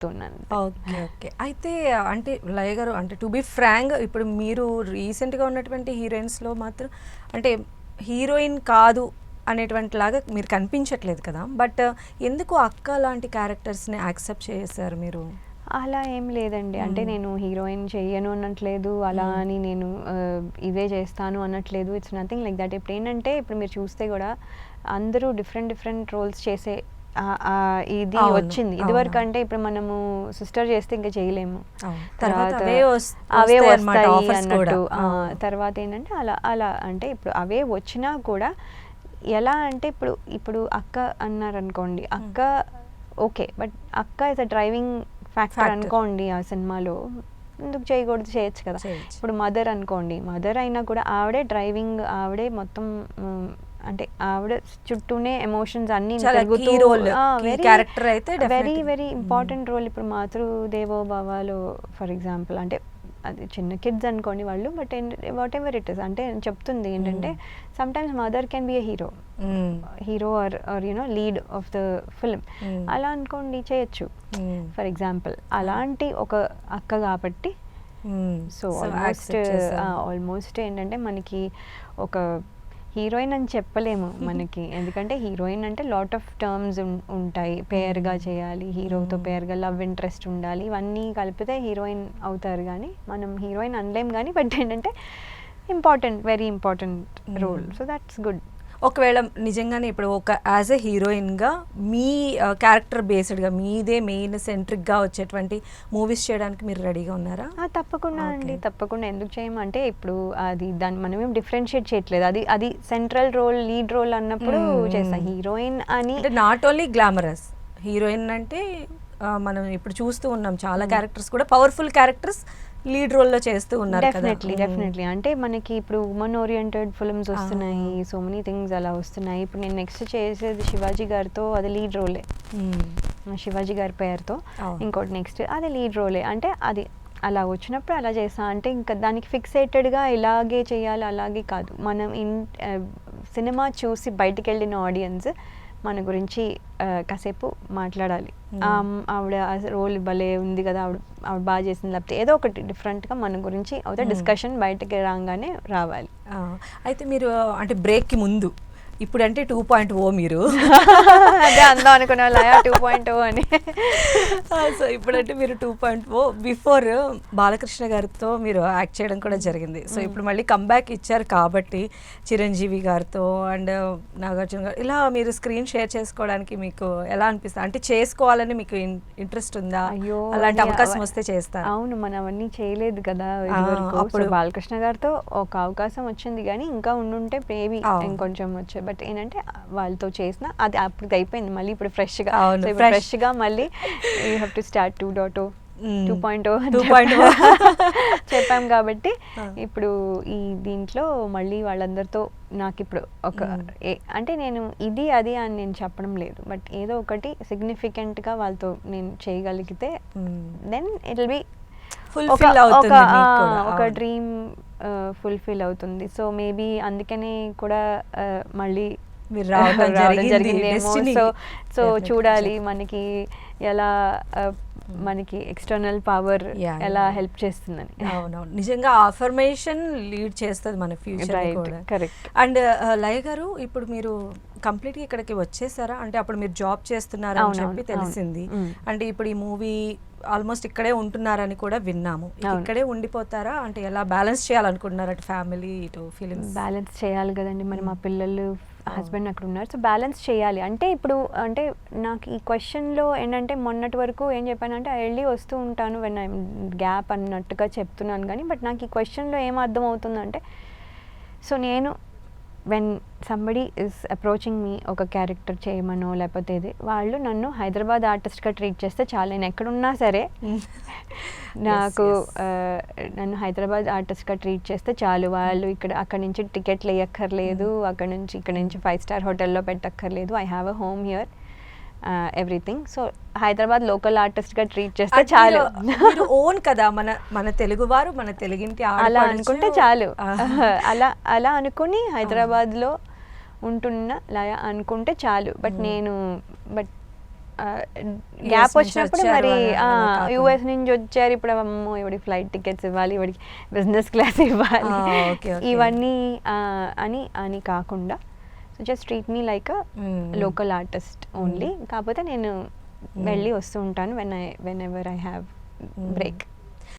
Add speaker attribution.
Speaker 1: చెప్తున్నాను.
Speaker 2: Okay. Okay. అయితే అంటే లయ గారు అంటే టు బి ఫ్రాంక్ ఇప్పుడు మీరు రీసెంట్‌గా ఉన్నటువంటి హీరోయిన్స్‌లో మాత్రం అంటే హీరోయిన్ కాదు అనేటువంటి లాగా మీరు కనిపించట్లేదు కదా! బట్ ఎందుకు అక్క లాంటి క్యారెక్టర్స్‌ని యాక్సెప్ట్ చేశారు మీరు?
Speaker 1: అలా ఏం లేదండి. అంటే నేను హీరోయిన్ చెయ్యను అనట్లేదు. అలా అని నేను ఇదే చేస్తాను అనట్లేదు. It's nothing like that. ఇప్పుడేంటంటే ఇప్పుడు మీరు చూస్తే గూడా అందరూ డిఫరెంట్ రోల్స్ చేసే ఇది
Speaker 2: అవును.
Speaker 1: వచ్చింది. ఇదివరకు అంటే ఇప్పుడు మనము సిస్టర్ చేస్తే ఇంకా చేయలేము.
Speaker 2: తర్వాత
Speaker 1: అవే
Speaker 2: అన్నమాట
Speaker 1: వస్తాయి
Speaker 2: ఆఫర్స్ కూడా.
Speaker 1: అన్నట్టు. తర్వాత ఏంటంటే అలా అంటే ఇప్పుడు అవే వచ్చినా కూడా ఎలా అంటే ఇప్పుడు అక్క అన్నారనుకోండి. అక్క ఓకే. బట్ అక్క ఇస్ అ డ్రైవింగ్ ఫ్యాక్టర్ అనుకోండి ఆ సినిమాలో. ఎందుకు చేయకూడదు? చేయొచ్చు కదా. ఇప్పుడు మదర్ అనుకోండి. మదర్ అయినా కూడా ఆవిడే డ్రైవింగ్, ఆవిడే మొత్తం అంటే ఆవిడ చుట్టూనే ఎమోషన్స్ అన్ని వెరీ వెరీ ఇంపార్టెంట్ రోల్. ఇప్పుడు మాతృదేవో భవలో ఫర్ ఎగ్జాంపుల్ అంటే అది చిన్న కిడ్స్ అనుకోండి వాళ్ళు, but what ever it is అంటే చెప్తుంది ఏంటంటే some times mother can be a hero or you know lead of the film. అలా అనుకోండి చేయొచ్చు ఫర్ ఎగ్జాంపుల్. అలాంటి ఒక అక్క కాబట్టి సో ఆల్మోస్ట్ ఏంటంటే మనకి ఒక హీరోయిన్ అని చెప్పలేము మనకి. ఎందుకంటే హీరోయిన్ అంటే లాట్ ఆఫ్ టర్మ్స్ ఉంటాయి. పేర్గా చేయాలి, హీరోతో పేర్గా లవ్ ఇంట్రెస్ట్ ఉండాలి, ఇవన్నీ కలిపితే హీరోయిన్ అవుతారు. కానీ మనం హీరోయిన్ అనలేం. కానీ బట్ ఏంటంటే important, very important role. So that's good.
Speaker 2: ఒకవేళ నిజంగానే ఇప్పుడు ఒక యాజ్ ఎ హీరోయిన్గా మీ క్యారెక్టర్ బేస్డ్గా మీదే మెయిన్ సెంట్రిక్గా వచ్చేటువంటి మూవీస్ చేయడానికి మీరు రెడీగా ఉన్నారా?
Speaker 1: తప్పకుండా అండి, తప్పకుండా. ఎందుకు చేయము అంటే ఇప్పుడు అది దాన్ని మనం ఏం డిఫరెన్షియేట్ చేయట్లేదు. అది సెంట్రల్ రోల్, లీడ్ రోల్ అన్నప్పుడు చేస్తాం. హీరోయిన్ అని
Speaker 2: అంటే నాట్ ఓన్లీ గ్లామరస్ హీరోయిన్ అంటే మనం ఇప్పుడు చూస్తూ ఉన్నాం చాలా క్యారెక్టర్స్ కూడా పవర్ఫుల్ క్యారెక్టర్స్ లీడ్ రోల్లో చేస్తూ ఉన్నారు.
Speaker 1: డెఫినెట్లీ. అంటే మనకి ఇప్పుడు ఉమెన్ ఓరియంటెడ్ ఫిల్మ్స్ వస్తున్నాయి, సో మెనీ థింగ్స్ అలా వస్తున్నాయి. ఇప్పుడు నేను నెక్స్ట్ చేసేది శివాజీ గారితో, అది లీడ్ రోలే. శివాజీ గారి పేరుతో ఇంకోటి నెక్స్ట్ అది లీడ్ రోలే. అంటే అది అలా వచ్చినప్పుడు అలా చేస్తా. అంటే ఇంకా దానికి ఫిక్సేటెడ్గా ఇలాగే చేయాలి అలాగే కాదు. మనం సినిమా చూసి బయటికి వెళ్ళిన ఆడియన్స్ మన గురించి కాసేపు మాట్లాడాలి. ఆవిడ రోల్ భలే ఉంది కదా, ఆవిడ బాగా చేసింది, లేకపోతే ఏదో ఒకటి డిఫరెంట్గా మన గురించి అవుతే డిస్కషన్ బయటకి రాగానే రావాలి.
Speaker 2: అయితే మీరు అంటే బ్రేక్కి ముందు ఇప్పుడు అంటే 2.0 మీరు
Speaker 1: అదే అందాం అనుకున్న 2.0 అని.
Speaker 2: సో ఇప్పుడంటే మీరు 2.0 బిఫోర్ బాలకృష్ణ గారితో మీరు యాక్ట్ చేయడం కూడా జరిగింది. సో ఇప్పుడు మళ్ళీ కంబ్యాక్ ఇచ్చారు కాబట్టి చిరంజీవి గారితో అండ్ నాగార్జున గారు ఇలా మీరు స్క్రీన్ షేర్ చేసుకోవడానికి మీకు ఎలా అనిపిస్తుంది? అంటే చేసుకోవాలని మీకు ఇంట్రెస్ట్ ఉందా?
Speaker 1: అయ్యో,
Speaker 2: అలాంటి అవకాశం వస్తే చేస్తారు.
Speaker 1: అవును, మనం అవన్నీ చేయలేదు కదా అప్పుడు. బాలకృష్ణ గారితో ఒక అవకాశం వచ్చింది కానీ ఇంకా ఉండుంటే మేబీ ఇంకొంచెం వచ్చే. బట్ ఏంటంటే వాళ్ళతో చేసిన అది అప్పుడు అయిపోయింది. మళ్ళీ ఇప్పుడు ఫ్రెష్గా మళ్ళీ యూ హ్యావ్ టు స్టార్ట్ 2.0 చెప్పాం కాబట్టి ఇప్పుడు ఈ దీంట్లో మళ్ళీ వాళ్ళందరితో నాకు ఇప్పుడు ఒక అంటే నేను ఇది అది అని నేను చెప్పడం లేదు. బట్ ఏదో ఒకటి సిగ్నిఫికెంట్గా వాళ్ళతో నేను చేయగలిగితే దెన్ ఇట్ విల్ బి ఒక డ్రీమ్ ఫుల్ఫిల్ అవుతుంది. సో మేబీ అందుకనే కూడా మళ్ళీ
Speaker 2: మీరు రావడం జరిగిందేమో.
Speaker 1: సో చూడాలి మనకి ఎలా మనకి ఎక్స్టర్నల్ పవర్ ఎలా హెల్ప్ చేస్తుందని.
Speaker 2: అవునవును, నిజంగా అఫర్మేషన్ లీడ్ చేస్తుంది మన ఫ్యూచర్ కూడా.
Speaker 1: కరెక్ట్.
Speaker 2: అండ్ లయ గారు ఇప్పుడు మీరు కంప్లీట్గా ఇక్కడికి వచ్చేసారా? అంటే అప్పుడు మీరు జాబ్ చేస్తున్నారా అని చెప్పి తెలిసింది. అంటే ఇప్పుడు ఈ మూవీ ఆల్మోస్ట్ ఇక్కడే ఉంటున్నారని కూడా విన్నాము. ఇక్కడే ఉండిపోతారా? అంటే ఎలా బ్యాలెన్స్ చేయాలనుకుంటున్నారు అటు ఫ్యామిలీ ఇటు ఫిలిమ్స్?
Speaker 1: బ్యాలెన్స్ చేయాలి కదండి మరి. మా పిల్లలు హస్బెండ్ అక్కడ ఉన్నారు, సో బ్యాలెన్స్ చేయాలి. అంటే ఇప్పుడు అంటే నాకు ఈ క్వశ్చన్లో ఏంటంటే మొన్నటి వరకు ఏం చెప్పానంటే వెళ్ళి వస్తూ ఉంటాను వెన్ ఐ గ్యాప్ అన్నట్టుగా చెప్తున్నాను. కానీ బట్ నాకు ఈ క్వశ్చన్లో ఏం అర్థం అవుతుందంటే, సో నేను వెన్ సంబడి ఇస్ అప్రోచింగ్ మీ ఒక క్యారెక్టర్ చేయమనో లేకపోతే ఇది వాళ్ళు నన్ను హైదరాబాద్ ఆర్టిస్ట్గా ట్రీట్ చేస్తే చాలు. నేను ఎక్కడున్నా సరే నాకు నన్ను హైదరాబాద్ ఆర్టిస్ట్గా ట్రీట్ చేస్తే చాలు. వాళ్ళు అక్కడి నుంచి టికెట్లు వేయక్కర్లేదు, ఇక్కడ నుంచి 5-star హోటల్లో పెట్టక్కర్లేదు. I have a home here, everything. So Hyderabad local ఆర్టిస్ట్గా ట్రీట్ చేస్తే చాలు.
Speaker 2: మీరు ఓన్ కదా, మన తెలుగువారు, మన తెలుగింటి
Speaker 1: అలా అనుకుంటే చాలు. అలా అనుకుని హైదరాబాద్లో ఉంటున్న లయ అనుకుంటే చాలు. బట్ గ్యాప్
Speaker 2: నుంచి
Speaker 1: వచ్చినప్పుడు
Speaker 2: వచ్చారు
Speaker 1: మరి
Speaker 2: అలా కాకుండా.
Speaker 1: యుఎస్ నుంచి వచ్చారు, ఇప్పుడు అమ్మో ఎవడికి ఫ్లైట్ టికెట్స్ ఇవ్వాలి, ఎవడికి బిజినెస్ క్లాస్ ఇవ్వాలి,
Speaker 2: ఓకే
Speaker 1: ఇవన్నీ అని కాకుండా so just treat me like local artist only. కాకపోతే నేను వెళ్ళి వస్తూ ఉంటాను when ever I have break.